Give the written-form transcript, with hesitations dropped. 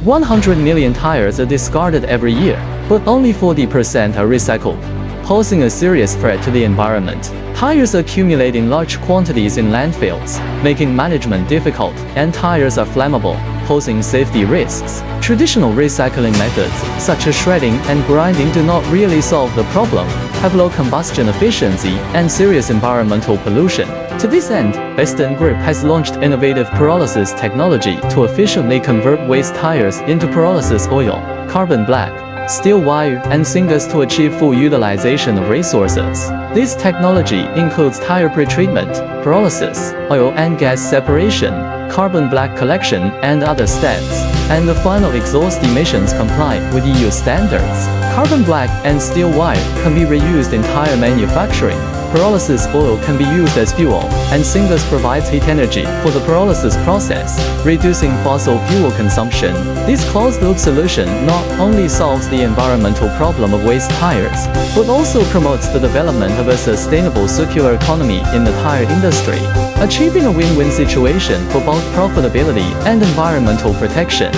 100 million tires are discarded every year, but only 40% are recycled, posing a serious threat to the environment. Tires accumulate in large quantities in landfills, making management difficult, and tires are flammable, posing safety risks. Traditional recycling methods, such as shredding and grinding, do not really solve the problem, have low combustion efficiency, and serious environmental pollution. To this end, Western Grip has launched innovative pyrolysis technology to efficiently convert waste tires into pyrolysis oil, carbon black, steel wire, and syngas to achieve full utilization of resources. This technology includes tire pretreatment, pyrolysis, oil and gas separation, carbon black collection, and other steps, and the final exhaust emissions comply with EU standards. Carbon black and steel wire can be reused in tire manufacturing. Pyrolysis oil can be used as fuel, and syngas provides heat energy for the pyrolysis process, reducing fossil fuel consumption. This closed-loop solution not only solves the environmental problem of waste tires, but also promotes the development of a sustainable circular economy in the tire industry, achieving a win-win situation for both profitability and environmental protection.